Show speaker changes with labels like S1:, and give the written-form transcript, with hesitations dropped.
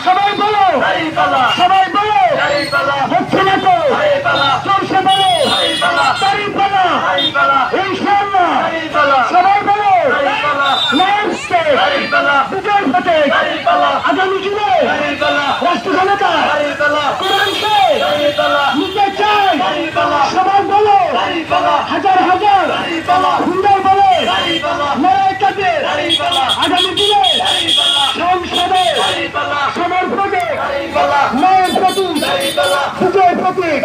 S1: সবাই বলো সবাই বলো হচ্ছে না তো চলছে বলো ইনশাআল্লাহ সবাই বলো বিজয় ফতে আগামী দিনে রাষ্ট্র ক্ষমতা কোরআনকে নিতে চাই সবাই বলো হাজার হাজার সুন্দর বলে আগামী দিনে সংসদে সমর্পণে নয়ের প্রতীক বিজয় প্রতীক